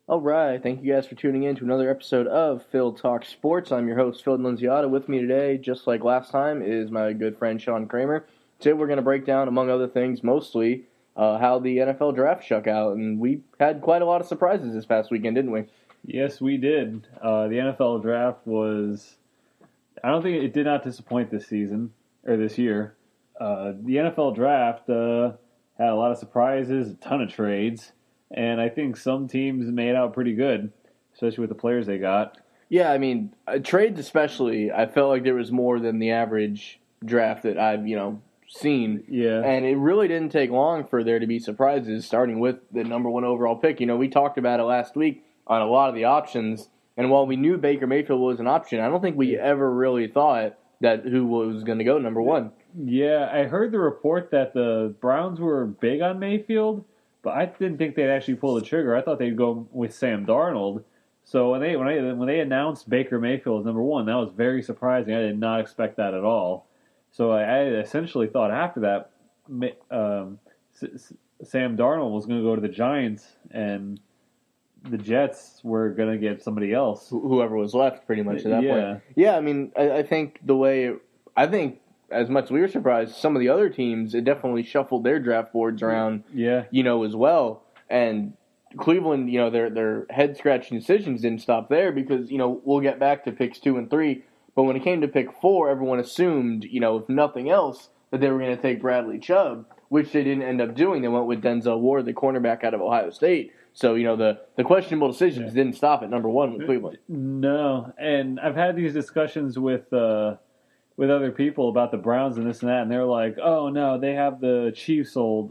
All right, thank you guys for tuning in to another episode of Phil Talk Sports. I'm your host, Phil Nunziata. With me today, just like last time, is my good friend Sean Kramer. Today we're going to break down, among other things, mostly how the NFL draft shook out, and we had quite a lot of surprises this past weekend, didn't we? Yes, we did. The NFL draft was, I don't think it did not disappoint this season, or this year. The NFL draft had a lot of surprises, a ton of trades, and I think some teams made out pretty good, especially with the players they got. Yeah, I mean, trades especially, I felt like there was more than the average draft that I've, seen. Yeah. And it really didn't take long for there to be surprises, starting with the number one overall pick. We talked about it last week on a lot of the options, and while we knew Baker Mayfield was an option, I don't think we ever really thought that who was going to go number one. Yeah, I heard the report that the Browns were big on Mayfield, but I didn't think they'd actually pull the trigger. I thought they'd go with Sam Darnold. So when they announced Baker Mayfield as number one, that was very surprising. I did not expect that at all. So I essentially thought after that, Sam Darnold was going to go to the Giants, and the Jets were going to get somebody else. Whoever was left, pretty much at that Yeah. point. Yeah, I mean, I think I think as much as we were surprised, some of the other teams, it definitely shuffled their draft boards around, Yeah. as well. And Cleveland, their head scratching decisions didn't stop there because, we'll get back to picks 2 and 3. But when it came to pick 4, everyone assumed, if nothing else, that they were going to take Bradley Chubb, which they didn't end up doing. They went with Denzel Ward, the cornerback out of Ohio State. So, the questionable decisions didn't stop at number one with Cleveland. No, and I've had these discussions with other people about the Browns and this and that, and they're like, "Oh no, they have the Chiefs old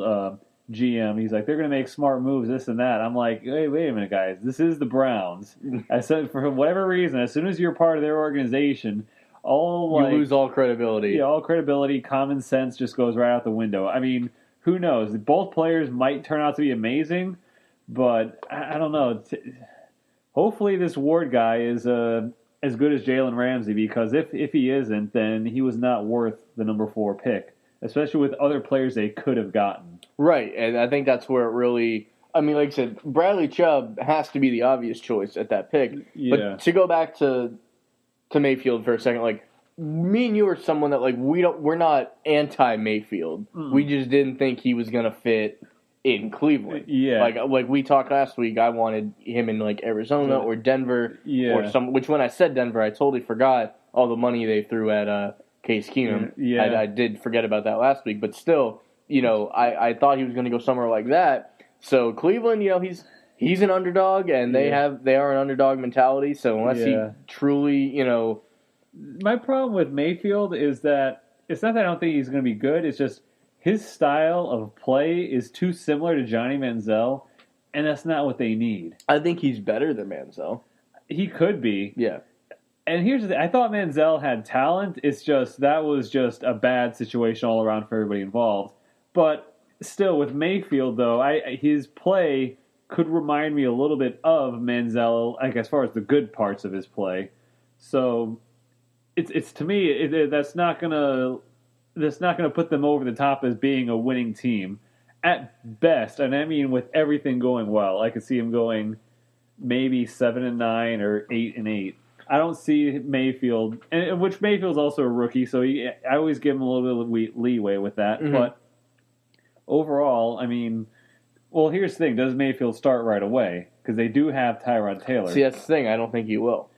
GM." He's like, "They're going to make smart moves, this and that." I'm like, wait a minute, guys. This is the Browns." I said, for whatever reason, as soon as you're part of their organization, You lose all credibility. Yeah, all credibility, common sense just goes right out the window. I mean, who knows? Both players might turn out to be amazing, but I don't know. Hopefully, this Ward guy is as good as Jalen Ramsey, because if he isn't, then he was not worth the number 4 pick, especially with other players they could have gotten. Right, and I think that's where it really. I mean, like I said, Bradley Chubb has to be the obvious choice at that pick. Yeah. But to go back to Mayfield for a second, like me and you are someone that we're not anti Mayfield. We just didn't think he was gonna fit in Cleveland. Yeah. Like we talked last week, I wanted him in like Arizona or Denver or which when I said Denver, I totally forgot all the money they threw at Case Keenum. Yeah. I did forget about that last week, but still, I thought he was going to go somewhere like that. So Cleveland, he's an underdog, and they are an underdog mentality. So unless he truly, My problem with Mayfield is that it's not that I don't think he's going to be good. It's just his style of play is too similar to Johnny Manziel, and that's not what they need. I think he's better than Manziel. He could be. Yeah. And here's the thing. I thought Manziel had talent. It's just that was just a bad situation all around for everybody involved. But still, with Mayfield, though, his play could remind me a little bit of Manziel, like as far as the good parts of his play. So it's to me that's not gonna put them over the top as being a winning team at best. And I mean, with everything going well, I could see him going maybe 7-9 or 8-8. I don't see Mayfield, and which Mayfield's also a rookie, so I always give him a little bit of leeway with that. Mm-hmm. But overall, I mean, well, here's the thing: does Mayfield start right away? Because they do have Tyrod Taylor. See, that's the thing. I don't think he will.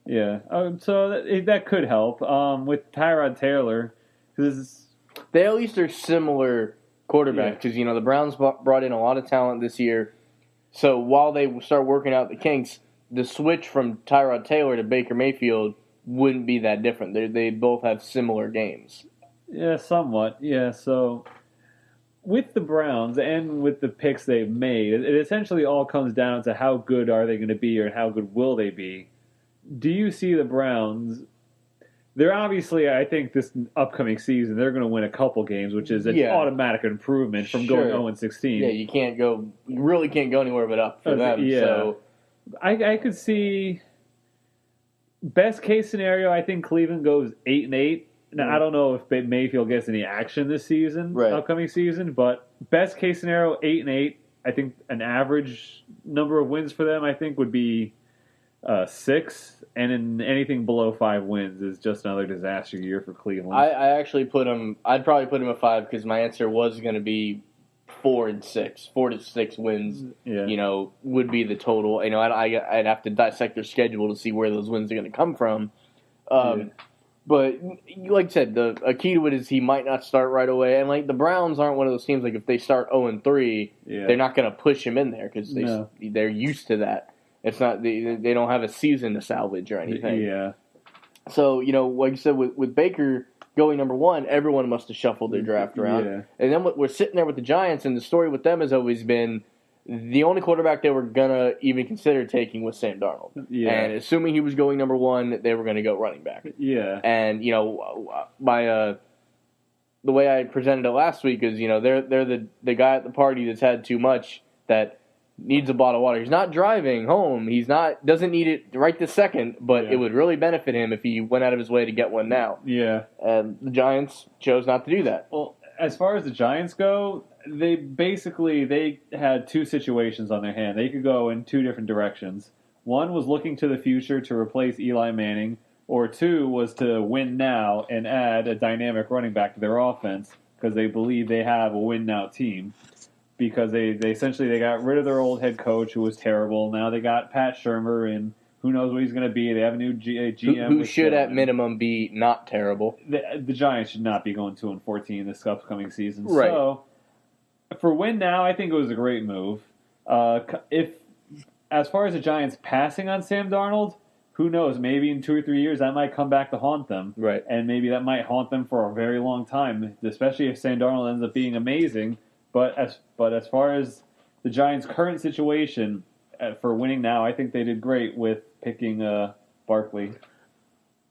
Yeah, so that could help with Tyrod Taylor, because they at least are similar quarterbacks. Because the Browns brought in a lot of talent this year, so while they start working out the kinks, the switch from Tyrod Taylor to Baker Mayfield wouldn't be that different. They both have similar games. Yeah, somewhat. Yeah, so with the Browns and with the picks they've made, it essentially all comes down to how good are they going to be, or how good will they be. Do you see the Browns? They're obviously, I think, this upcoming season, they're going to win a couple games, which is an automatic improvement from going 0-16. Yeah, you really can't go anywhere but up for them. Yeah. So I could see, best case scenario, I think Cleveland goes 8-8. Now, I don't know if Mayfield gets any action this season, upcoming season, but best case scenario, 8-8. I think an average number of wins for them, I think, would be 6, and in anything below 5 wins is just another disaster year for Cleveland. I actually put him. I'd probably put him at 5 because my answer was going to be 4 and 6. 4 to 6 wins. Yeah. Would be the total. I'd have to dissect their schedule to see where those wins are going to come from. But like I said, a key to it is he might not start right away, and like the Browns aren't one of those teams like if they start 0-3, they're not going to push him in there because they're used to that. It's not they don't have a season to salvage or anything. Yeah. So like you said, with Baker going number 1, everyone must have shuffled their draft around. Yeah. And then we're sitting there with the Giants, and the story with them has always been the only quarterback they were gonna even consider taking was Sam Darnold. Yeah. And assuming he was going number 1, they were going to go running back. Yeah. And my the way I presented it last week is they're the guy at the party that's had too much that needs a bottle of water. He's not driving home. Doesn't need it right this second, but it would really benefit him if he went out of his way to get one now. Yeah. And the Giants chose not to do that. Well, as far as the Giants go, they had 2 situations on their hand. They could go in 2 different directions. One was looking to the future to replace Eli Manning, or 2 was to win now and add a dynamic running back to their offense because they believe they have a win now team. Because they essentially got rid of their old head coach who was terrible. Now they got Pat Shurmur, and who knows what he's going to be. They have a new GM. Who should at minimum be not terrible. The Giants should not be going 2-14 this upcoming season. Right. So for win now, I think it was a great move. If as far as the Giants passing on Sam Darnold, who knows? Maybe in 2 or 3 years that might come back to haunt them. Right. And maybe that might haunt them for a very long time, especially if Sam Darnold ends up being amazing. But as far as the Giants' current situation for winning now, I think they did great with picking Barkley.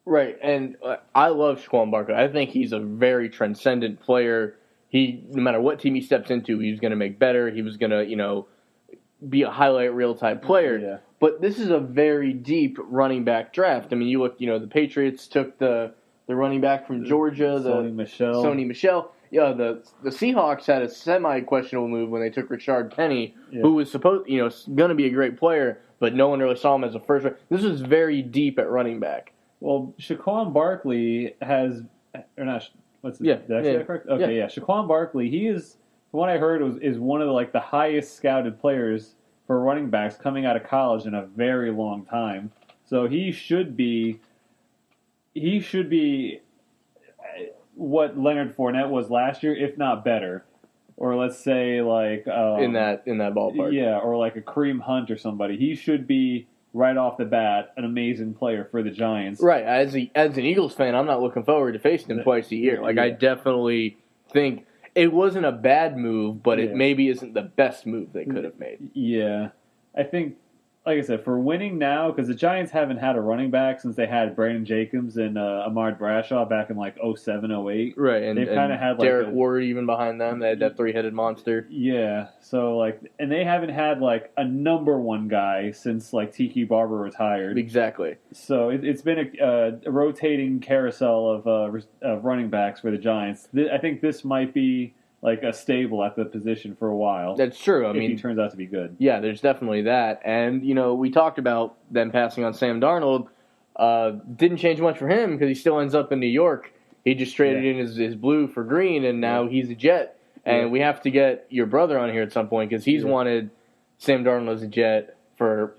Right, and I love Saquon Barkley. I think he's a very transcendent player. No matter what team he steps into, he was going to make better. He was going to, be a highlight reel type player. Yeah. But this is a very deep running back draft. I mean, you look, the Patriots took the running back from Georgia, Sony Michel. Yeah, the Seahawks had a semi-questionable move when they took Rashard Penny, who was supposed, going to be a great player, but no one really saw him as a first. This was very deep at running back. Well, Saquon Barkley has, or not? Did I say that correct? Okay, yeah. Saquon Barkley, he is, from what I heard, is one of the highest scouted players for running backs coming out of college in a very long time. So he should be what Leonard Fournette was last year, if not better, or let's say in that ballpark. Yeah, or like a Kareem Hunt or somebody. He should be right off the bat an amazing player for the Giants. Right. As an Eagles fan, I'm not looking forward to facing him twice a year. I definitely think it wasn't a bad move, but it maybe isn't the best move they could have made. Yeah, I think. Like I said, for winning now, because the Giants haven't had a running back since they had Brandon Jacobs and Ahmad Bradshaw back in 07, 08. Right, and they've kind of had Derek Ward even behind them. They had that 3-headed monster. Yeah, so and they haven't had a number 1 guy since Tiki Barber retired. Exactly. So it's been a rotating carousel of running backs for the Giants. I think this might be a stable at the position for a while. That's true. I mean, he turns out to be good. Yeah, there's definitely that. And, we talked about them passing on Sam Darnold. Didn't change much for him because he still ends up in New York. He just traded in his blue for green, and now he's a Jet. And we have to get your brother on here at some point because he's wanted Sam Darnold as a Jet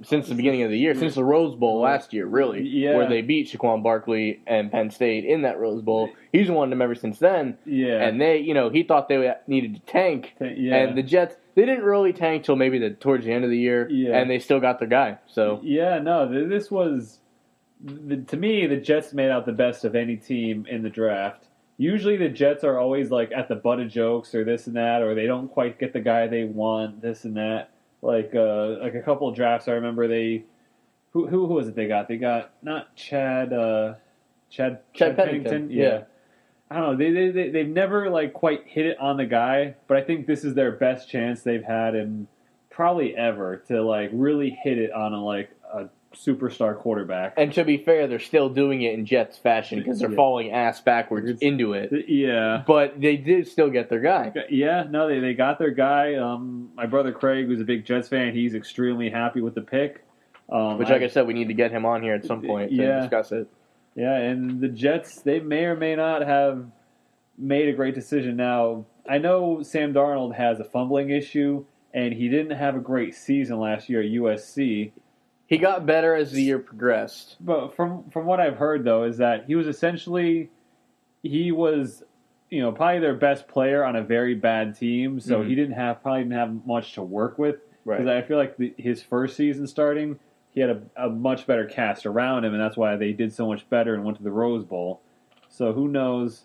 since the beginning of the year, since the Rose Bowl last year, really, where they beat Saquon Barkley and Penn State in that Rose Bowl. He's wanted him ever since then. Yeah. And they, he thought they needed to tank. And the Jets, they didn't really tank till maybe towards the end of the year, and they still got their guy. So this was, to me, the Jets made out the best of any team in the draft. Usually the Jets are always at the butt of jokes or this and that, or they don't quite get the guy they want, this and that. A couple of drafts, I remember who was it they got? They got not Chad Pennington. Yeah. I don't know. They've never quite hit it on the guy, but I think this is their best chance they've had in probably ever to really hit it on a superstar quarterback. And to be fair, they're still doing it in Jets fashion because they're falling ass backwards into it. Yeah. But they did still get their guy. Yeah, no, they got their guy. My brother Craig, who's a big Jets fan, he's extremely happy with the pick. Which, like I said, we need to get him on here at some point to discuss it. Yeah, and the Jets, they may or may not have made a great decision. Now, I know Sam Darnold has a fumbling issue, and he didn't have a great season last year at USC. He got better as the year progressed. But from what I've heard, though, is that he was probably their best player on a very bad team, so he probably didn't have much to work with. Right. Because I feel like his first season starting, he had a much better cast around him, and that's why they did so much better and went to the Rose Bowl. So who knows?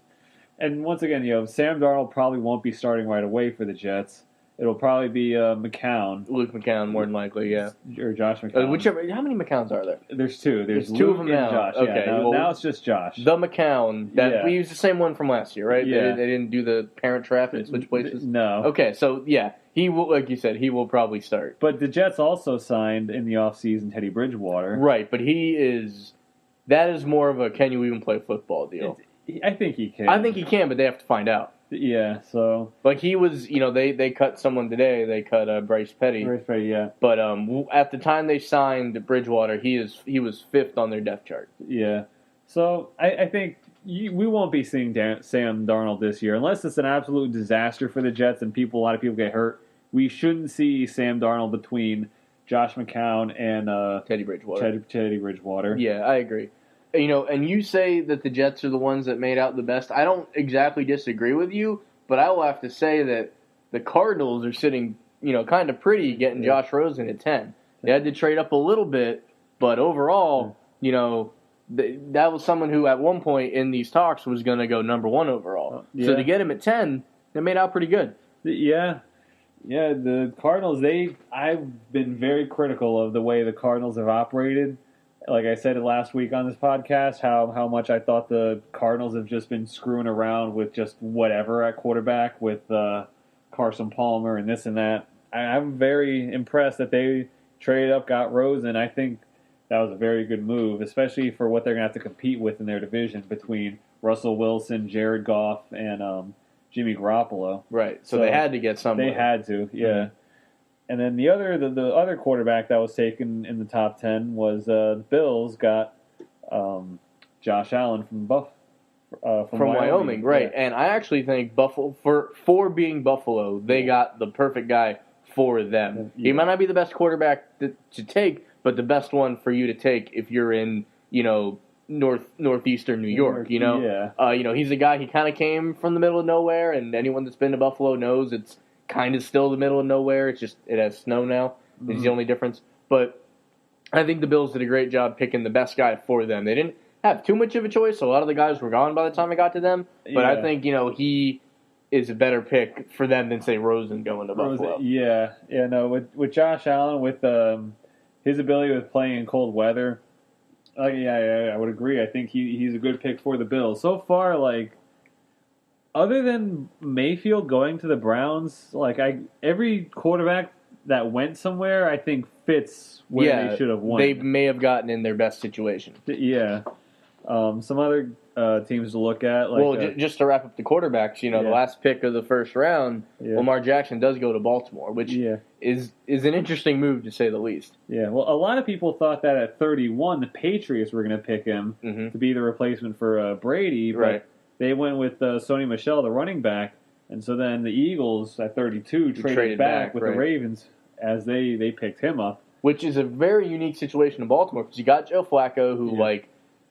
And once again, Sam Darnold probably won't be starting right away for the Jets. It'll probably be McCown. Luke McCown, more than likely, yeah. Or Josh McCown. How many McCowns are there? There's two. There's two Luke of them and now. Josh. Okay. Yeah, now it's just Josh. The McCown. We used the same one from last year, right? Yeah. They didn't do the parent trap and switch places? No. Okay, so, yeah. He will, like you said, he will probably start. But the Jets also signed in the offseason Teddy Bridgewater. Right, but that is more of a can you even play football deal. I think he can. I think he can, but they have to find out. Yeah, so. Like he was, they cut someone today. They cut Bryce Petty. Bryce Petty, yeah. But at the time they signed Bridgewater, he was fifth on their depth chart. Yeah. So I think we won't be seeing Sam Darnold this year unless it's an absolute disaster for the Jets and a lot of people get hurt. We shouldn't see Sam Darnold between Josh McCown and Teddy Bridgewater. Teddy Bridgewater. Yeah, I agree. And you say that the Jets are the ones that made out the best. I don't exactly disagree with you, but I will have to say that the Cardinals are sitting, kind of pretty getting Josh Rosen at 10. They had to trade up a little bit, but overall, that was someone who at one point in these talks was going to go number 1 overall. Yeah. So to get him at 10, they made out pretty good. Yeah. Yeah, the Cardinals, I've been very critical of the way the Cardinals have operated. Like I said last week on this podcast, how much I thought the Cardinals have just been screwing around with just whatever at quarterback with Carson Palmer and this and that. I'm very impressed that they traded up, got Rosen. I think that was a very good move, especially for what they're going to have to compete with in their division between Russell Wilson, Jared Goff, and Jimmy Garoppolo. Right, so they had to get somebody. They had to, yeah. Mm-hmm. And then the other quarterback that was taken in the top 10 was the Bills got Josh Allen from Wyoming, right? Yeah. And I actually think Buffalo for being Buffalo, they got the perfect guy for them. Yeah. He might not be the best quarterback to take, but the best one for you to take if you're in northeastern New York. Yeah. He's a guy. He kind of came from the middle of nowhere, and anyone that's been to Buffalo knows it's kind of still the middle of nowhere. It's just it has snow now. Mm-hmm. Is the only difference. But I think the Bills did a great job picking the best guy for them. They didn't have too much of a choice. A lot of the guys were gone by the time it got to them. But I think he is a better pick for them than say Rosen going to Buffalo. Yeah. No, with Josh Allen with his ability with playing in cold weather. I would agree. I think he's a good pick for the Bills so far. Other than Mayfield going to the Browns, every quarterback that went somewhere, I think fits where they should have won. They may have gotten in their best situation. Yeah. Some other teams to look at. Just to wrap up the quarterbacks, the last pick of the first round, Lamar Jackson does go to Baltimore, which is an interesting move to say the least. Yeah. Well, a lot of people thought that at 31, the Patriots were going to pick him to be the replacement for Brady, but right. They went with Sony Michel, the running back, and so then the Eagles at 32 traded back with the Ravens as they picked him up. Which is a very unique situation in Baltimore because you got Joe Flacco who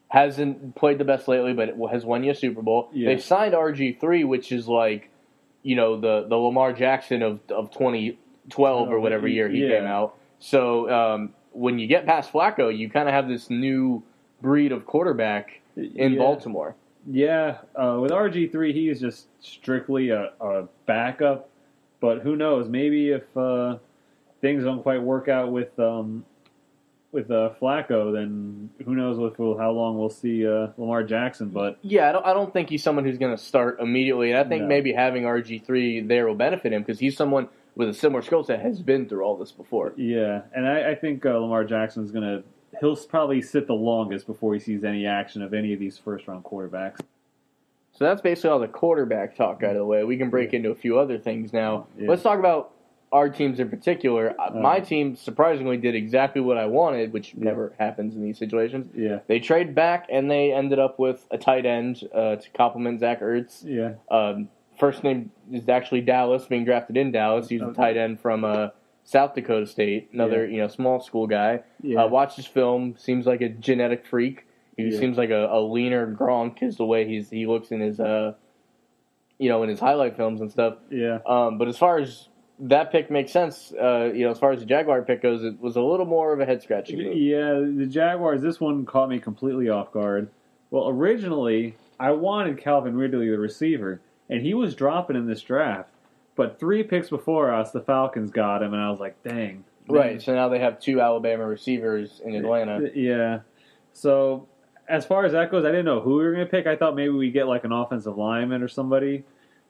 hasn't played the best lately but has won you a Super Bowl. Yeah. They signed RG3, which is the Lamar Jackson of 2012 or whatever year he came out. So when you get past Flacco, you kind of have this new breed of quarterback in Baltimore. Yeah, with RG3, he is just strictly a backup. But who knows? Maybe if things don't quite work out with Flacco, then who knows how long we'll see Lamar Jackson. But yeah, I don't think he's someone who's going to start immediately. And I think maybe having RG3 there will benefit him because he's someone with a similar skill set has been through all this before. Yeah, and I think Lamar Jackson's he'll probably sit the longest before he sees any action of any of these first-round quarterbacks. So that's basically all the quarterback talk out of the way. We can break into a few other things now. Yeah. Let's talk about our teams in particular. My team surprisingly did exactly what I wanted, which never happens in these situations. Yeah. They trade back, and they ended up with a tight end to complement Zach Ertz. Yeah. First name is actually Dallas, being drafted in Dallas. He's a tight end from South Dakota State, another small school guy. Yeah. Watched his film, seems like a genetic freak. He seems like a leaner Gronk is the way he looks in his in his highlight films and stuff. Yeah. But as far as that pick makes sense, as far as the Jaguar pick goes, it was a little more of a head scratching move. Yeah, the Jaguars. This one caught me completely off guard. Well, originally I wanted Calvin Ridley, the receiver, and he was dropping in this draft. But 3 picks before us, the Falcons got him, and I was like, dang. Right, so now they have 2 Alabama receivers in Atlanta. Yeah. So, as far as that goes, I didn't know who we were going to pick. I thought maybe we'd get like an offensive lineman or somebody.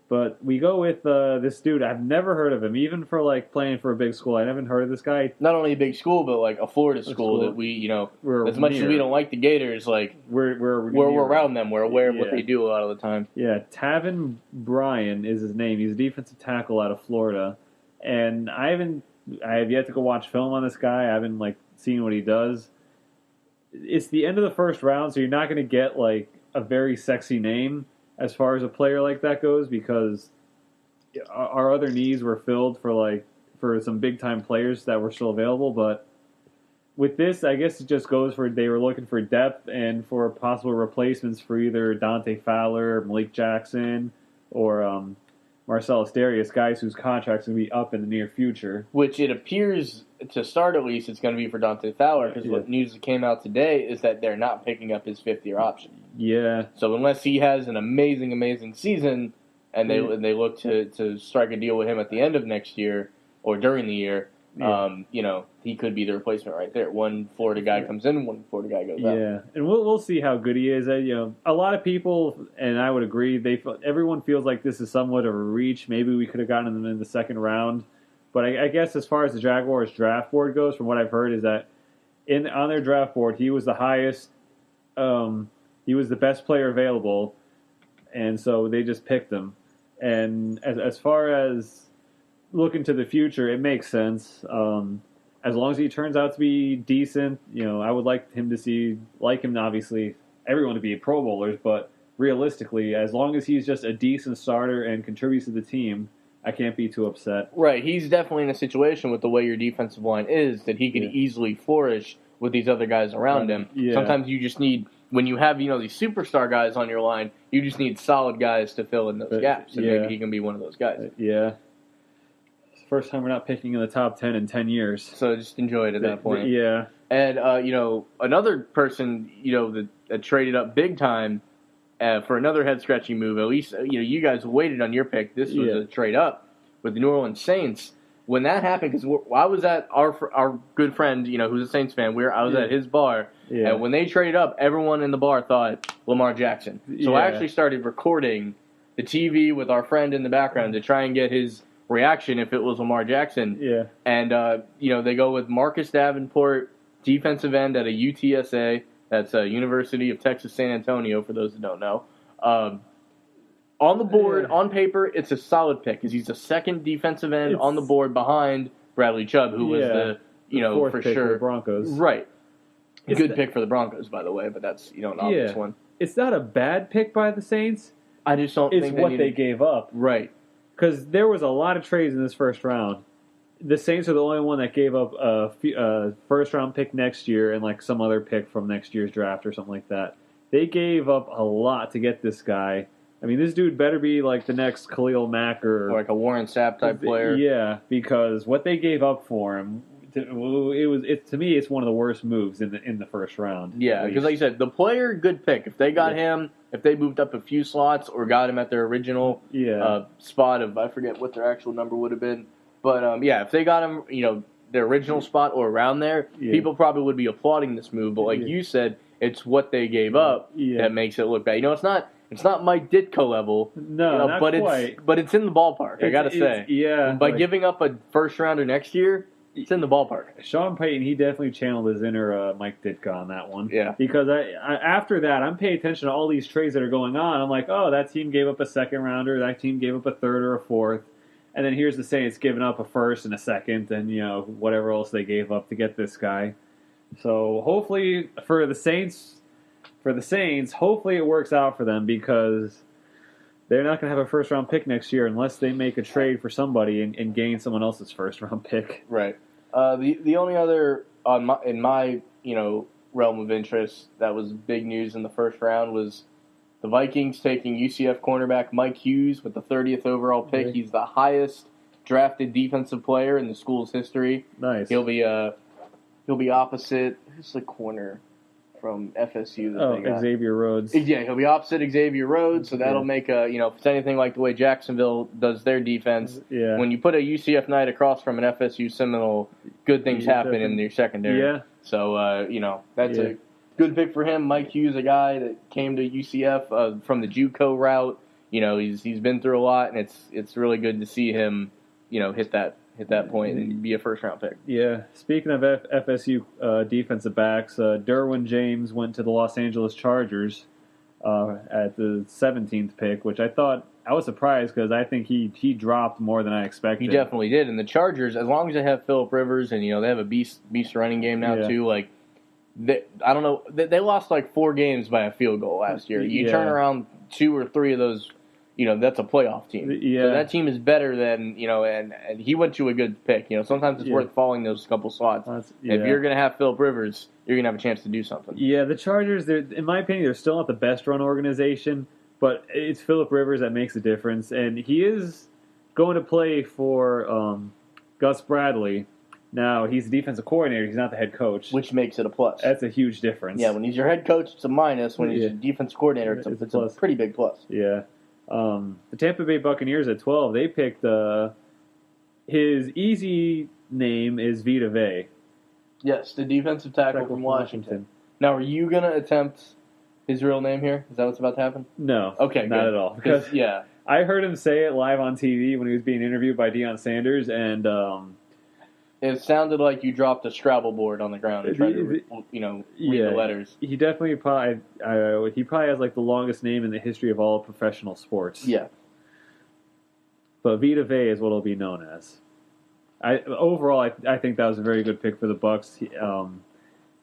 But we go with this dude. I've never heard of him, even for like playing for a big school. I haven't heard of this guy. Not only a big school, but like a Florida school that we, as much as we don't like the Gators, like we're around them. We're aware of what they do a lot of the time. Yeah, Taven Bryan is his name. He's a defensive tackle out of Florida, and I have yet to go watch film on this guy. I haven't like seen what he does. It's the end of the first round, so you're not going to get like a very sexy name as far as a player like that goes, because our other needs were filled for some big time players that were still available. But with this, I guess it just goes for they were looking for depth and for possible replacements for either Dante Fowler, Malik Jackson, or Marcellus Darius, guys whose contracts will be up in the near future. Which it appears, to start at least, it's going to be for Dante Fowler, because what news that came out today is that they're not picking up his 5th-year option. Yeah. So unless he has an amazing, amazing season, and they look to strike a deal with him at the end of next year or during the year, he could be the replacement right there. One Florida guy comes in, one Florida guy goes out. Yeah, and we'll see how good he is. A lot of people, and I would agree, everyone feels like this is somewhat of a reach. Maybe we could have gotten him in the 2nd round. But I guess as far as the Jaguars draft board goes, from what I've heard, is that on their draft board, he was the highest. He was the best player available, and so they just picked him. And as far as looking to the future, it makes sense. As long as he turns out to be decent, I would like him obviously, everyone to be Pro Bowlers, but realistically, as long as he's just a decent starter and contributes to the team, I can't be too upset. Right, he's definitely in a situation with the way your defensive line is that he can easily flourish with these other guys around him. Yeah. Sometimes you just need, when you have these superstar guys on your line, you just need solid guys to fill in those gaps, and maybe he can be one of those guys. Yeah. It's the first time we're not picking in the top 10 in 10 years. So just enjoy it at that point. Yeah. And, another person, that traded up big time for another head-scratching move, at least, you guys waited on your pick. This was a trade up with the New Orleans Saints. When that happened, because I was at our good friend, who's a Saints fan, I was at his bar, and when they traded up, everyone in the bar thought Lamar Jackson. So I actually started recording the TV with our friend in the background to try and get his reaction if it was Lamar Jackson. Yeah. And, they go with Marcus Davenport, defensive end at a UTSA. That's University of Texas San Antonio, for those that don't know. On the board, on paper, it's a solid pick, because he's the 2nd defensive end on the board behind Bradley Chubb, who was the 4th for pick sure. For the Broncos. Right. Good pick for the Broncos, by the way, but that's, an obvious one. It's not a bad pick by the Saints. I just don't think they gave up. Right. Because there was a lot of trades in this first round. The Saints are the only one that gave up a first-round pick next year and like some other pick from next year's draft or something like that. They gave up a lot to get this guy. I mean, this dude better be like the next Khalil Mack or like a Warren Sapp type player. Yeah, because what they gave up for him, to me, it's one of the worst moves in the first round. Yeah, because like you said, the player, good pick. If they got him, if they moved up a few slots or got him at their original spot of, I forget what their actual number would have been. But, if they got him, their original spot or around there, people probably would be applauding this move. But like you said, it's what they gave up that makes it look bad. It's not It's not Mike Ditka level. No, not but quite. But it's in the ballpark. I gotta say. Yeah. By giving up a first rounder next year, it's in the ballpark. Sean Payton, he definitely channeled his inner Mike Ditka on that one. Yeah. Because after that, I'm paying attention to all these trades that are going on. I'm like, oh, that team gave up a second rounder. That team gave up a third or a fourth. And then here's the Saints giving up a first and a second and, whatever else they gave up to get this guy. So hopefully for the Saints, hopefully it works out for them because they're not going to have a first-round pick next year unless they make a trade for somebody and gain someone else's first-round pick. Right. The only other in my realm of interest that was big news in the first round was the Vikings taking UCF cornerback Mike Hughes with the 30th overall pick. Okay. He's the highest drafted defensive player in the school's history. Nice. He'll be opposite. Who's the corner from FSU that they got? Xavier Rhodes. Yeah, he'll be opposite Xavier Rhodes, so that'll make if it's anything like the way Jacksonville does their defense, when you put a UCF Knight across from an FSU Seminole, good things happen in your secondary. Yeah. So, that's a good pick for him. Mike Hughes, a guy that came to UCF from the JUCO route. He's been through a lot, and it's really good to see him, hit that point and be a first-round pick. Yeah. Speaking of FSU defensive backs, Derwin James went to the Los Angeles Chargers at the 17th pick, which I was surprised because I think he dropped more than I expected. He definitely did. And the Chargers, as long as they have Phillip Rivers and, they have a beast running game now too, I don't know. They lost like 4 games by a field goal last year. You turn around 2 or 3 of those, that's a playoff team. Yeah. So that team is better than, and he went to a good pick. Sometimes it's worth falling those couple slots. If you're going to have Phillip Rivers, you're going to have a chance to do something. Yeah, the Chargers, in my opinion, they're still not the best run organization, but it's Phillip Rivers that makes a difference. And he is going to play for Gus Bradley. Now, he's the defensive coordinator. He's not the head coach. Which makes it a plus. That's a huge difference. Yeah, when he's your head coach, it's a minus. When he's your defensive coordinator, it's a pretty big plus. Yeah. The Tampa Bay Buccaneers at 12, they picked his easy name is Vita Vea. Yes, the defensive tackle from Washington. Now, are you going to attempt his real name here? Is that what's about to happen? No. Okay, not at all. Because I heard him say it live on TV when he was being interviewed by Deion Sanders, and it sounded like you dropped a Scrabble board on the ground and tried to read the letters. He definitely probably has like the longest name in the history of all professional sports. Yeah. But Vita Vea is what it'll be known as. Overall, I think that was a very good pick for the Bucs.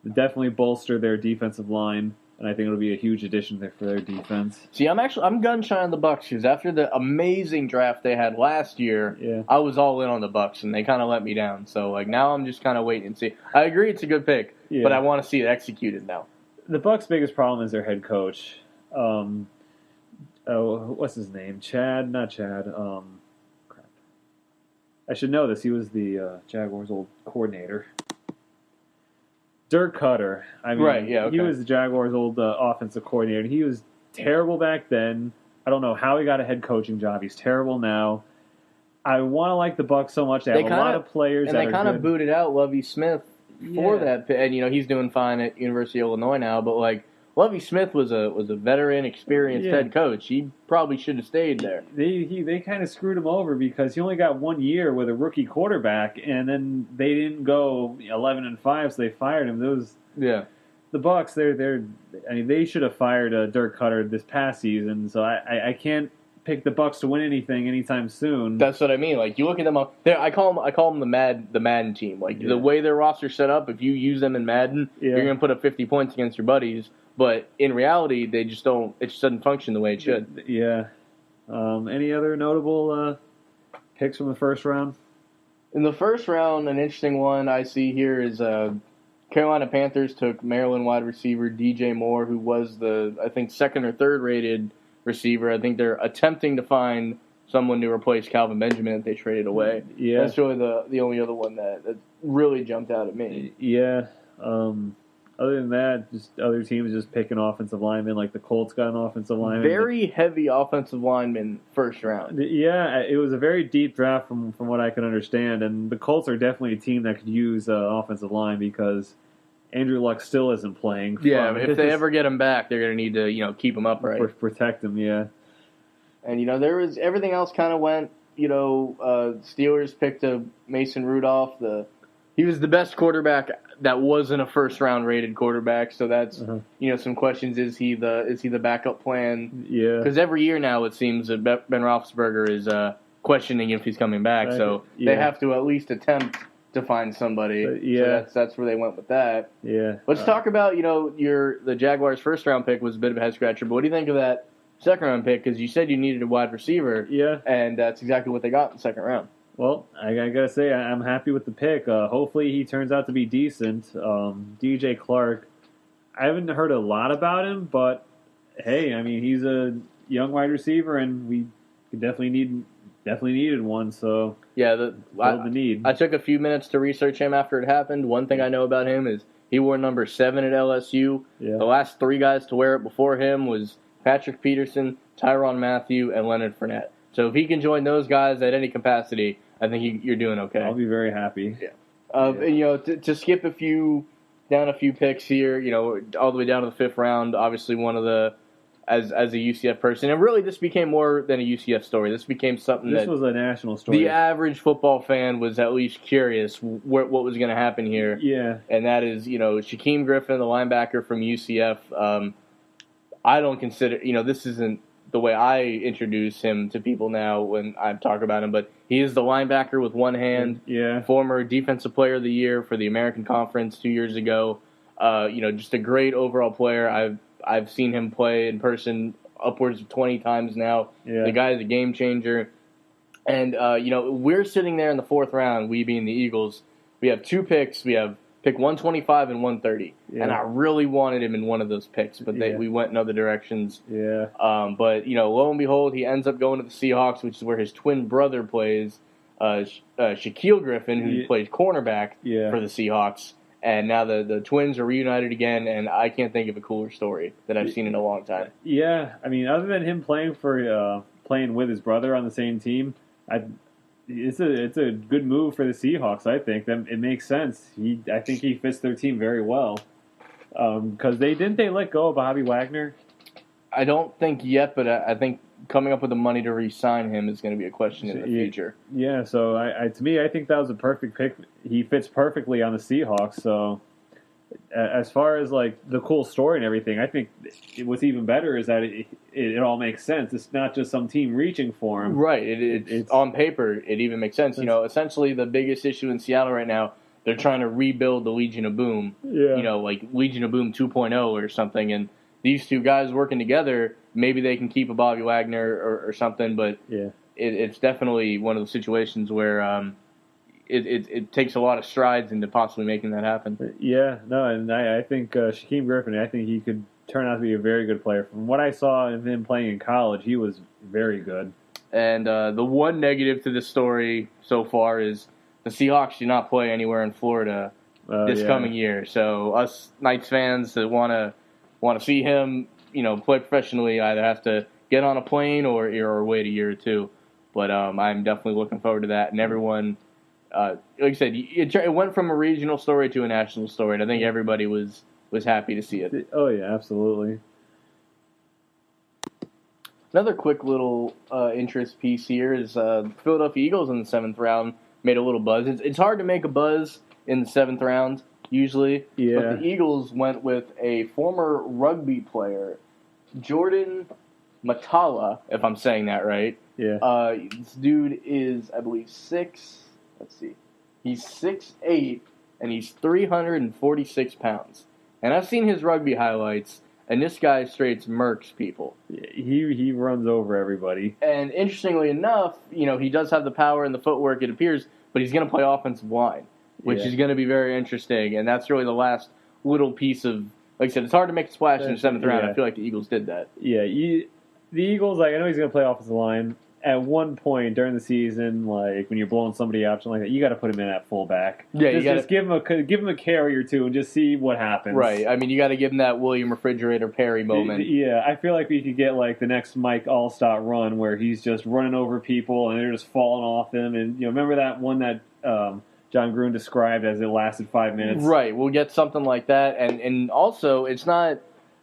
Definitely bolster their defensive line, and I think it'll be a huge addition there for their defense. See, I'm gun shy on the Bucs because after the amazing draft they had last year, I was all in on the Bucs, and they kind of let me down. So now I'm just kind of waiting and see. I agree it's a good pick, but I want to see it executed now. The Bucs' biggest problem is their head coach. What's his name? Chad? Not Chad. Crap. I should know this. He was the Jaguars' old coordinator. Dirk Cutter. He was the Jaguars' old offensive coordinator. He was terrible back then. I don't know how he got a head coaching job. He's terrible now. I want to like the Bucs so much. They have a lot of players, and they kind of booted out Lovie Smith for that. And he's doing fine at University of Illinois now. But Lovie Smith was a veteran, experienced head coach. He probably should have stayed there. They kind of screwed him over because he only got 1 year with a rookie quarterback, and then they didn't go 11-5, so they fired him. The Bucs, they should have fired Dirk Cutter this past season. So I can't pick the Bucs to win anything anytime soon. That's what I mean. You look at them. I call them the Madden team. The way their roster's set up, if you use them in Madden, you're going to put up 50 points against your buddies. But in reality, they just don't. It just doesn't function the way it should. Yeah. Any other notable picks from the first round? In the first round, an interesting one I see here is Carolina Panthers took Maryland wide receiver DJ Moore, who was I think second or third rated receiver. I think they're attempting to find someone to replace Calvin Benjamin that they traded away. Yeah. That's really the only other one that really jumped out at me. Yeah. Other than that, just other teams just picking offensive linemen, like the Colts got an offensive lineman. Very heavy offensive lineman first round. Yeah, it was a very deep draft from what I can understand, and the Colts are definitely a team that could use offensive line because Andrew Luck still isn't playing. Yeah, if they ever get him back, they're going to need to keep him upright, protect him. Yeah, and there was everything else kind of went. Steelers picked a Mason Rudolph. He was the best quarterback that wasn't a first round rated quarterback. So that's some questions. Is he the backup plan? Yeah, because every year now it seems that Ben Roethlisberger is questioning if he's coming back. So they have to at least attempt to find somebody. So that's where they went with that. Yeah. Let's talk about the Jaguars' first round pick was a bit of a head scratcher. But what do you think of that second round pick? Because you said you needed a wide receiver. Yeah. And that's exactly what they got in the second round. Well, I gotta say I'm happy with the pick. Hopefully he turns out to be decent. DJ Clark, I haven't heard a lot about him, but hey, I mean he's a young wide receiver, and we definitely needed one. So yeah, the need. I took a few minutes to research him after it happened. One thing I know about him is he wore number 7 at LSU. Yeah. The last 3 guys to wear it before him was Patrick Peterson, Tyrann Mathieu, and Leonard Fournette. So if he can join those guys at any capacity, I think you're doing okay. I'll be very happy. Yeah. And, to skip a few picks here, all the way down to the 5th round, obviously one of the, as a UCF person, and really this became more than a UCF story. This became something This was a national story. The average football fan was at least curious what was going to happen here. Yeah. And that is, Shaquem Griffin, the linebacker from UCF. I don't consider, this isn't the way I introduce him to people now when I talk about him, but he is the linebacker with one hand. Yeah. Former Defensive Player of the Year for the American Conference 2 years ago. Just a great overall player. I've seen him play in person upwards of 20 times now. Yeah. The guy is a game changer. And, we're sitting there in the 4th round, we being the Eagles. We have 2 picks. We have pick 125 and 130. Yeah. And I really wanted him in one of those picks, but we went in other directions. Yeah. But, lo and behold, he ends up going to the Seahawks, which is where his twin brother plays, Shaquille Griffin, who plays cornerback for the Seahawks. And now the Twins are reunited again, and I can't think of a cooler story that I've seen in a long time. Yeah, I mean, other than him playing with his brother on the same team, it's a good move for the Seahawks. I think it makes sense. I think he fits their team very well. Because they let go of Bobby Wagner. I don't think yet, but I think coming up with the money to re-sign him is going to be a question in the future. Yeah, so to me, I think that was a perfect pick. He fits perfectly on the Seahawks. So as far as the cool story and everything, I think what's even better is that it all makes sense. It's not just some team reaching for him. Right. It's on paper. It even makes sense. Essentially the biggest issue in Seattle right now, they're trying to rebuild the Legion of Boom. Yeah. Like Legion of Boom 2.0 or something. And these two guys working together, maybe they can keep a Bobby Wagner or something. But it's definitely one of those situations where it takes a lot of strides into possibly making that happen. Yeah, no, and I think Shaquem Griffin, I think he could turn out to be a very good player. From what I saw of him playing in college, he was very good. And the one negative to this story so far is the Seahawks do not play anywhere in Florida this coming year. So us Knights fans that want to see him, play professionally, either have to get on a plane or wait a year or two. But I'm definitely looking forward to that. And everyone, like I said, it went from a regional story to a national story, and I think everybody was happy to see it. Oh yeah, absolutely. Another quick little interest piece here is the Philadelphia Eagles in the 7th round made a little buzz. It's hard to make a buzz in the 7th round usually, but the Eagles went with a former rugby player, Jordan Matala, if I'm saying that right. Yeah. This dude is, I believe, he's 6'8", and he's 346 pounds. And I've seen his rugby highlights, and this guy straight murks people. He runs over everybody. And interestingly enough, he does have the power and the footwork, it appears, but he's going to play offensive line, which is going to be very interesting. And that's really the last little piece of, like I said, it's hard to make a splash in the 7th round. I feel like the Eagles did that. Yeah, the Eagles, I know he's going to play offensive line. At one point during the season, when you're blowing somebody out, something like that, you got to put him in at fullback. Yeah, just give him a carry or two and just see what happens. Right. I mean, you got to give him that William Refrigerator Perry moment. Yeah, I feel like we could get the next Mike Allstott run where he's just running over people and they're just falling off him. And remember that one that John Gruden described as it lasted 5 minutes. Right, we'll get something like that, and also it's not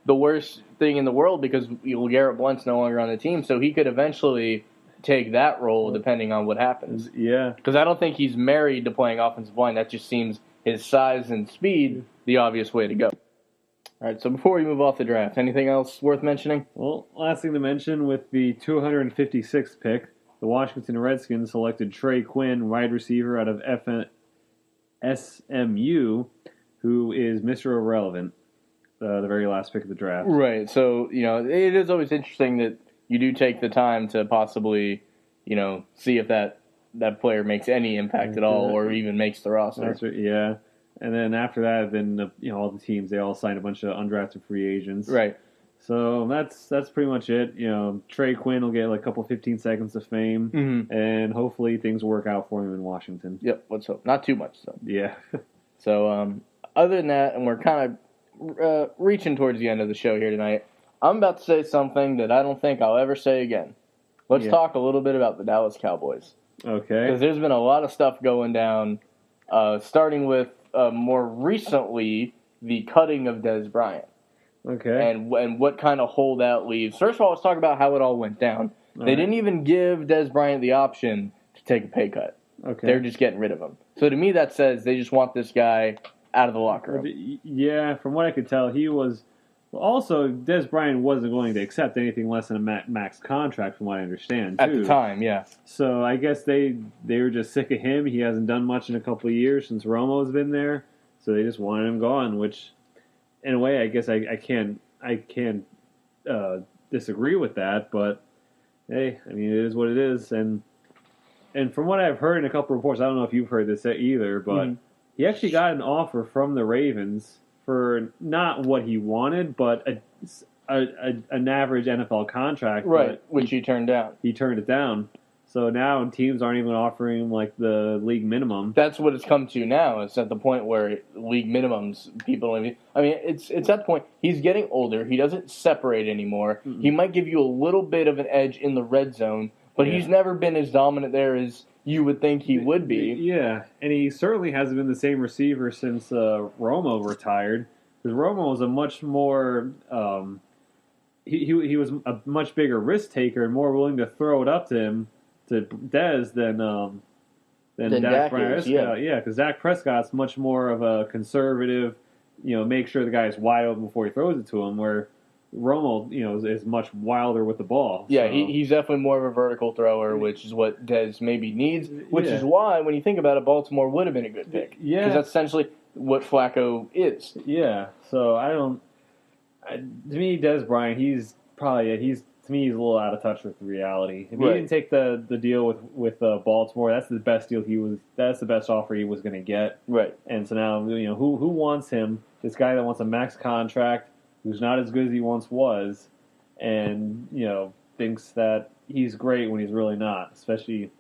the worst thing in the world because Garrett Blunt's no longer on the team, so he could eventually take that role depending on what happens. Yeah. Because I don't think he's married to playing offensive line. That just seems his size and speed the obvious way to go. All right, so before we move off the draft, anything else worth mentioning? Well, last thing to mention, with the 256th pick, the Washington Redskins selected Trey Quinn, wide receiver out of SMU, who is Mr. Irrelevant, the very last pick of the draft. Right, so, it is always interesting that you do take the time to possibly, see if that player makes any impact at all or even makes the roster. That's right, yeah. And then after that, all the teams, they all signed a bunch of undrafted free agents. Right. So that's pretty much it. Trey Quinn will get like a couple 15 seconds of fame, and hopefully things work out for him in Washington. Yep, let's hope. Not too much, though. Yeah. So other than that, and we're kind of reaching towards the end of the show here tonight, I'm about to say something that I don't think I'll ever say again. Let's talk a little bit about the Dallas Cowboys. Okay. Because there's been a lot of stuff going down, starting with more recently the cutting of Dez Bryant. Okay. And what kind of hole that leaves. First of all, let's talk about how it all went down. They didn't even give Dez Bryant the option to take a pay cut. Okay. They're just getting rid of him. So to me, that says they just want this guy out of the locker room. Yeah, from what I could tell, he was... Also, Dez Bryant wasn't going to accept anything less than a max contract, from what I understand, too. At the time, yeah. So I guess they were just sick of him. He hasn't done much in a couple of years since Romo's been there. So they just wanted him gone, which... In a way, I guess I can't disagree with that, but hey, I mean, it is what it is. And from what I've heard in a couple of reports, I don't know if you've heard this either, but he actually got an offer from the Ravens for not what he wanted, but an average NFL contract, right? Which he turned down. He turned it down. So now teams aren't even offering him like the league minimum. That's what it's come to now. It's at the point where league minimums, people. I mean, it's at the point. He's getting older. He doesn't separate anymore. Mm-hmm. He might give you a little bit of an edge in the red zone, but he's never been as dominant there as you would think he would be. Yeah, and he certainly hasn't been the same receiver since Romo retired. Because Romo was a much more. He was a much bigger risk taker and more willing to throw it up to him. To Dez than Dak Prescott. Yeah, because Dak Prescott's much more of a conservative, make sure the guy is wide open before he throws it to him, where Romo, is much wilder with the ball. Yeah, so. He's definitely more of a vertical thrower, which is what Dez maybe needs, which is why, when you think about it, Baltimore would have been a good pick. Yeah. Because that's essentially what Flacco is. Yeah, so to me, Dez Bryant, to me, he's a little out of touch with reality. If he didn't take the deal with Baltimore, that's the best deal that's the best offer he was going to get. Right. And so now, who wants him? This guy that wants a max contract, who's not as good as he once was, and thinks that he's great when he's really not, especially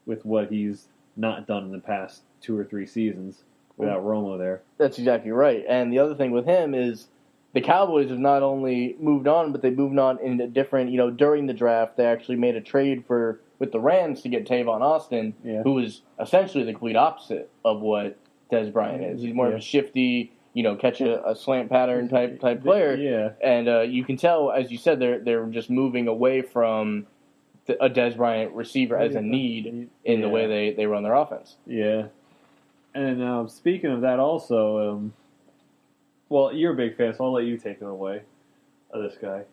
with what he's not done in the past 2 or 3 seasons without Romo there. That's exactly right. And the other thing with him is, the Cowboys have not only moved on, but they moved on in a different, during the draft, they actually made a trade with the Rams to get Tavon Austin, who is essentially the complete opposite of what Dez Bryant is. He's more of a shifty, catch a slant pattern type player. Yeah. And you can tell, as you said, they're just moving away from a Dez Bryant receiver as a need in the way they run their offense. Yeah. And speaking of that also... well, you're a big fan, so I'll let you take it away, of this guy.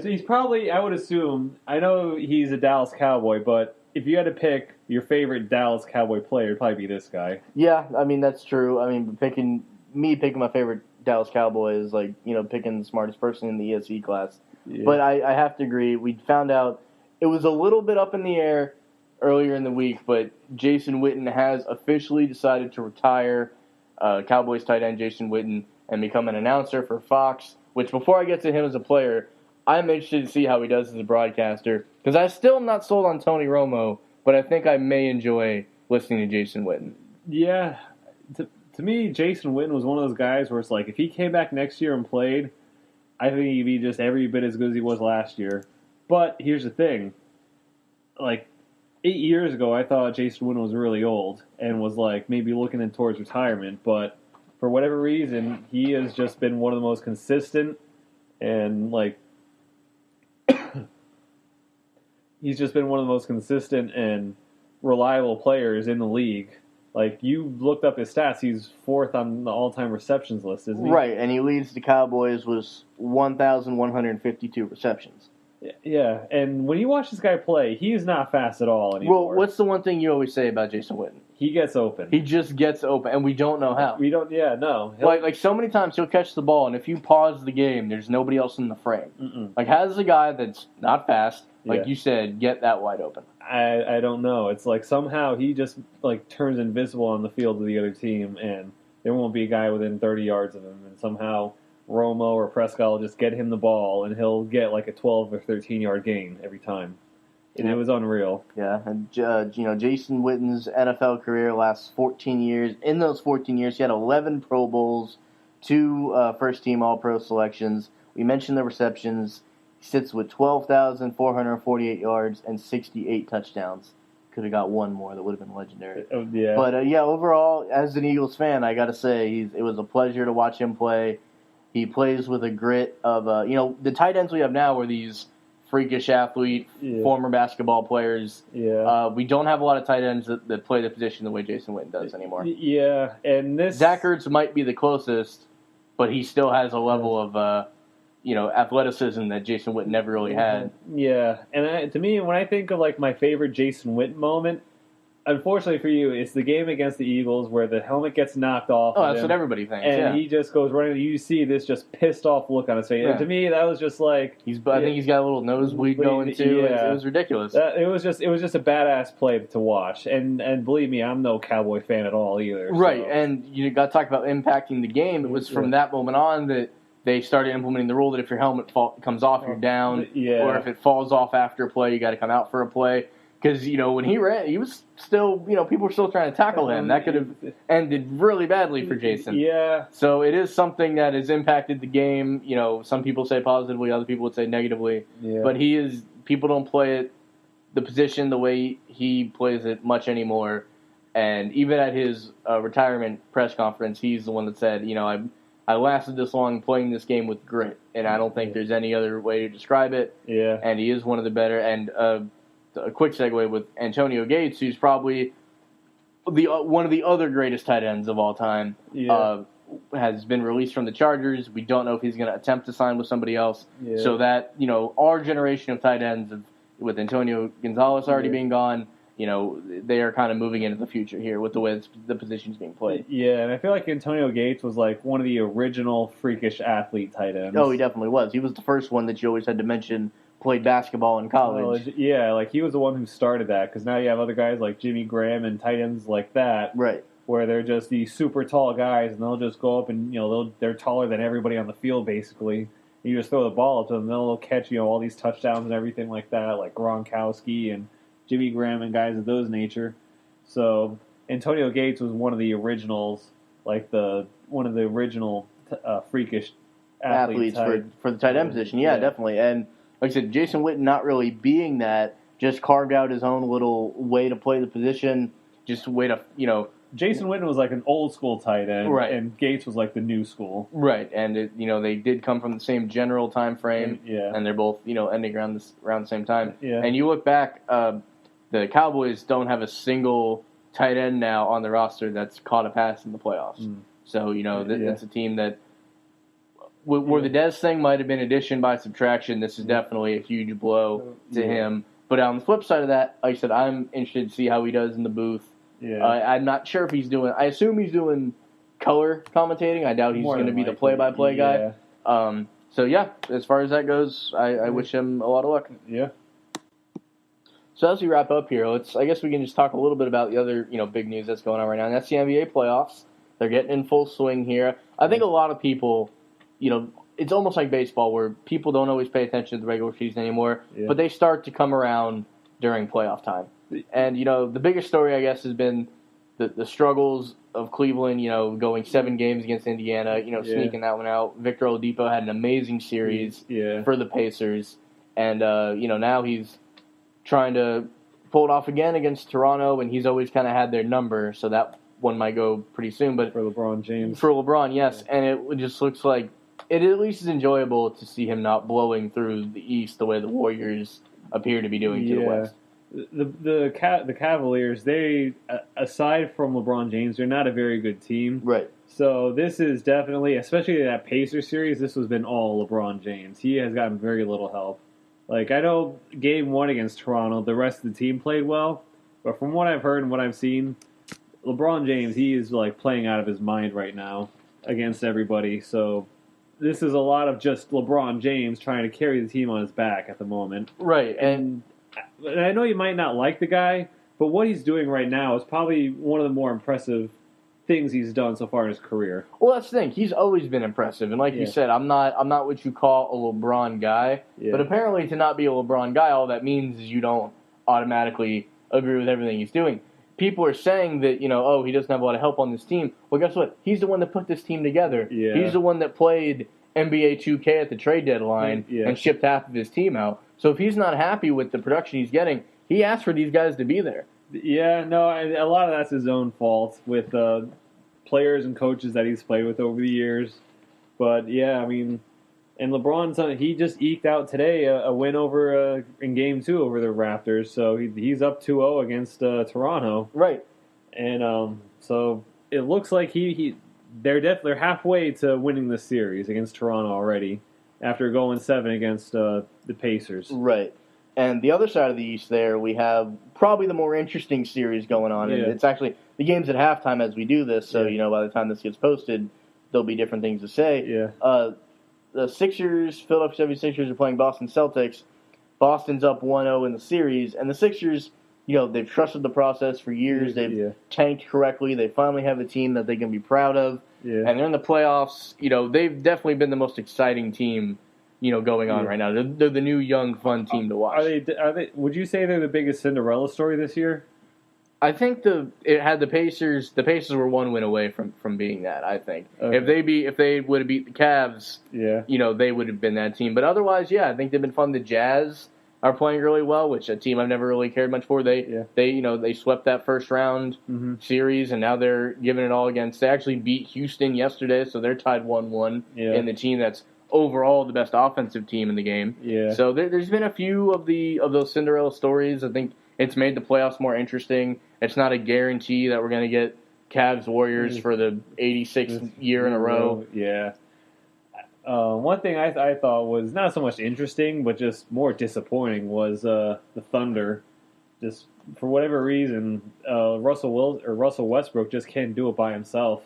He's probably, I would assume, I know he's a Dallas Cowboy, but if you had to pick your favorite Dallas Cowboy player, it'd probably be this guy. Yeah, I mean, that's true. I mean, picking my favorite Dallas Cowboy is like, picking the smartest person in the ESE class. Yeah. But I have to agree, we found out it was a little bit up in the air earlier in the week, but Jason Witten has officially decided to retire. Cowboys tight end Jason Witten and become an announcer for Fox, which before I get to him as a player, I'm interested to see how he does as a broadcaster, because I still am not sold on Tony Romo, but I think I may enjoy listening to Jason Witten. Yeah, to me, Jason Witten was one of those guys where it's like, if he came back next year and played, I think he'd be just every bit as good as he was last year. But here's the thing, like, 8 years ago, I thought Jason Witten was really old and was like maybe looking in towards retirement, but for whatever reason, he has just been one of the most consistent and like he's just been one of the most consistent and reliable players in the league. Like, you looked up his stats, he's 4th on the all-time receptions list, isn't he? Right, and he leads the Cowboys with 1,152 receptions. Yeah, and when you watch this guy play, he is not fast at all anymore. Well, what's the one thing you always say about Jason Witten? He gets open. He just gets open, and we don't know how. We don't, no. Like so many times he'll catch the ball, and if you pause the game, there's nobody else in the frame. Mm-mm. Like, how does a guy that's not fast, like Yeah. you said, get that wide open? I don't know. It's like somehow he just like turns invisible on the field to the other team, and there won't be a guy within 30 yards of him, and somehow Romo or Prescott will just get him the ball, and he'll get like a 12 or 13-yard gain every time. And it was unreal. Yeah, and Jason Witten's NFL career lasts 14 years. In those 14 years, he had 11 Pro Bowls, 2 first-team All-Pro selections. We mentioned the receptions. He sits with 12,448 yards and 68 touchdowns. Could have got one more. That would have been legendary. Yeah. But, overall, as an Eagles fan, I got to say, it was a pleasure to watch him play. He plays with a grit of, the tight ends we have now are these freakish athlete, former basketball players. Yeah. We don't have a lot of tight ends that play the position the way Jason Witten does anymore. Yeah, and Zach Ertz might be the closest, but he still has a level of, athleticism that Jason Witten never really had. Yeah, and to me, when I think of like my favorite Jason Witten moment, unfortunately for you, it's the game against the Eagles where the helmet gets knocked off. Oh, that's what everybody thinks. And he just goes running. You see this just pissed off look on his face. Yeah. And to me, that was just like I think he's got a little nosebleed going too. Yeah. It was ridiculous. It was just a badass play to watch. And believe me, I'm no Cowboy fan at all either. Right, so. and you got to talk about impacting the game. It was from that moment on that they started implementing the rule that if your helmet comes off, you're down. Yeah. Or if it falls off after a play, you got to come out for a play. Because, when he ran, he was still, people were still trying to tackle him. That could have ended really badly for Jason. Yeah. So it is something that has impacted the game. Some people say positively, other people would say negatively. Yeah. But people don't play it, the position, the way he plays it much anymore. And even at his retirement press conference, he's the one that said, I lasted this long playing this game with grit, and I don't think there's any other way to describe it. Yeah. And he is one of the better. And a quick segue with Antonio Gates, who's probably one of the other greatest tight ends of all time. Yeah. Has been released from the Chargers. We don't know if he's going to attempt to sign with somebody else. Yeah. So that, our generation of tight ends, with Antonio Gonzalez already being gone, they are kind of moving into the future here with the way the position's being played. Yeah, and I feel like Antonio Gates was like one of the original freakish athlete tight ends. Oh, he definitely was. He was the first one that you always had to mention played basketball in college. Yeah, like he was the one who started that, because now you have other guys like Jimmy Graham and tight ends like that. Right. Where they're just these super tall guys, and they'll just go up and, they're taller than everybody on the field, basically. You just throw the ball up to them, and they'll catch, all these touchdowns and everything like that, like Gronkowski and Jimmy Graham and guys of those nature. So Antonio Gates was one of the originals, like one of the original freakish athletes for the tight end position. Yeah, definitely. And like I said, Jason Witten not really being that, just carved out his own little way to play the position, just a way to, Jason Witten was like an old school tight end, right, and Gates was like the new school. Right, and they did come from the same general time frame, and they're both ending around the same time. Yeah. And you look back, the Cowboys don't have a single tight end now on the roster that's caught a pass in the playoffs. So it's a team that where the Dez thing might have been addition by subtraction. This is definitely a huge blow to him. But on the flip side of that, like I said, I'm interested to see how he does in the booth. Yeah. I'm not sure if he's doing. I assume he's doing color commentating. I doubt he's going to be the play-by-play guy. So yeah, as far as that goes, I wish him a lot of luck. Yeah. So as we wrap up here, I guess we can just talk a little bit about the other big news that's going on right now. And that's the NBA playoffs. They're getting in full swing here. I think a lot of people, it's almost like baseball where people don't always pay attention to the regular season anymore, but they start to come around during playoff time. And, the biggest story, I guess, has been the struggles of Cleveland, going 7 games against Indiana, sneaking that one out. Victor Oladipo had an amazing series for the Pacers. And, now he's trying to pulled off again against Toronto, and he's always kind of had their number, so that one might go pretty soon. But for LeBron James. For LeBron, yes. Yeah. And it just looks like it at least is enjoyable to see him not blowing through the East the way the Warriors appear to be doing to the West. The Cavaliers, they, aside from LeBron James, they're not a very good team. Right. So this is definitely, especially that Pacers series, this has been all LeBron James. He has gotten very little help. Like, I know game 1 against Toronto, the rest of the team played well, but from what I've heard and what I've seen, LeBron James, he is like playing out of his mind right now against everybody. So this is a lot of just LeBron James trying to carry the team on his back at the moment. Right. And I know you might not like the guy, but what he's doing right now is probably one of the more impressive things he's done so far in his career. Well, that's the thing. He's always been impressive, and like you said, I'm not what you call a LeBron guy. Yeah. But apparently, to not be a LeBron guy, all that means is you don't automatically agree with everything he's doing. People are saying that, he doesn't have a lot of help on this team. Well, guess what? He's the one that put this team together. Yeah. He's the one that played NBA 2K at the trade deadline and shipped half of his team out. So if he's not happy with the production he's getting, he asked for these guys to be there. Yeah, no, a lot of that's his own fault with players and coaches that he's played with over the years. But, yeah, I mean, and LeBron, he just eked out today a win over in Game 2 over the Raptors. So he's up 2-0 against Toronto. Right. And so it looks like they're halfway to winning the series against Toronto already after going 7 against the Pacers. Right. And the other side of the East there, we have probably the more interesting series going on. And it's actually the game's at halftime as we do this. So, by the time this gets posted, there'll be different things to say. Yeah. The Philadelphia 76ers are playing Boston Celtics. Boston's up 1-0 in the series. And the Sixers, they've trusted the process for years. They've tanked correctly. They finally have a team that they can be proud of. Yeah. And they're in the playoffs. They've definitely been the most exciting team going on right now. They're the new, young, fun team to watch. Are they? Would you say they're the biggest Cinderella story this year? I think it had the Pacers. The Pacers were one win away from being that. I think if they would have beat the Cavs, they would have been that team. But otherwise, I think they've been fun. The Jazz are playing really well, which a team I've never really cared much for. They swept that first round series, and now they're giving it all against. They actually beat Houston yesterday, so they're tied 1-1 in the team that's overall the best offensive team in the game. Yeah. So there's been a few of those Cinderella stories. I think it's made the playoffs more interesting. It's not a guarantee that we're going to get Cavs Warriors for the 86th year in a row. Yeah. One thing I thought was not so much interesting, but just more disappointing was the Thunder. Just for whatever reason, Russell Westbrook just can't do it by himself.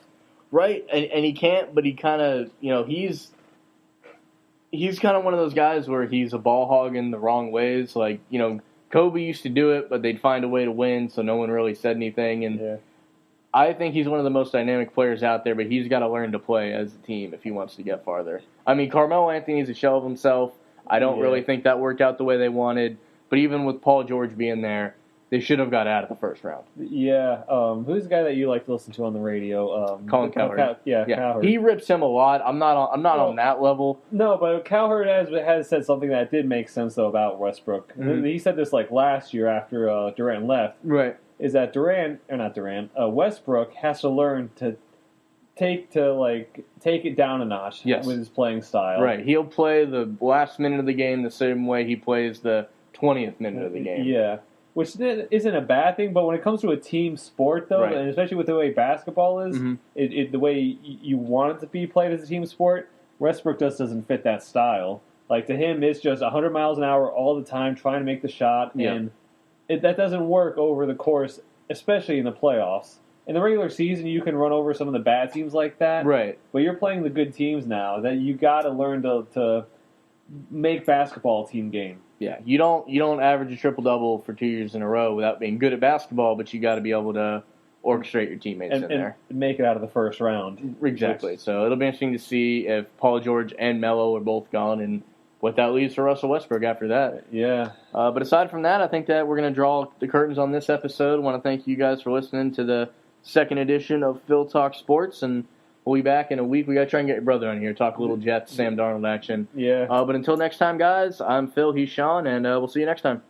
Right, and he can't, but he kind of, he's kind of one of those guys where he's a ball hog in the wrong ways. Like, Kobe used to do it, but they'd find a way to win, so no one really said anything. And I think he's one of the most dynamic players out there, but he's got to learn to play as a team if he wants to get farther. I mean, Carmelo Anthony's a shell of himself. I don't really think that worked out the way they wanted. But even with Paul George being there, they should have got out of the first round. Yeah. Who's the guy that you like to listen to on the radio? Colin Cowherd. Cowherd. He rips him a lot. I'm not on that level. No, but Cowherd has said something that did make sense though about Westbrook. Mm-hmm. He said this like last year after Durant left. Right. Is that Westbrook has to learn to take it down a notch with his playing style. Right. He'll play the last minute of the game the same way he plays the 20th minute of the game. Yeah. Which isn't a bad thing, but when it comes to a team sport, though, and especially with the way basketball is, the way you want it to be played as a team sport, Westbrook just doesn't fit that style. Like, to him, it's just 100 miles an hour all the time, trying to make the shot, and that doesn't work over the course, especially in the playoffs. In the regular season, you can run over some of the bad teams like that, right? But you're playing the good teams now. That you got to learn to make basketball a team game. Yeah, you don't average a triple-double for 2 years in a row without being good at basketball, but you got to be able to orchestrate your teammates in there. And make it out of the first round. Exactly. So it'll be interesting to see if Paul George and Melo are both gone and what that leaves for Russell Westbrook after that. Yeah. But aside from that, I think that we're going to draw the curtains on this episode. I want to thank you guys for listening to the second edition of Phil Talk Sports, and we'll be back in a week. We got to try and get your brother on here, talk a little Jets, Sam Darnold action. Yeah. But until next time, guys, I'm Phil, he's Sean, and we'll see you next time.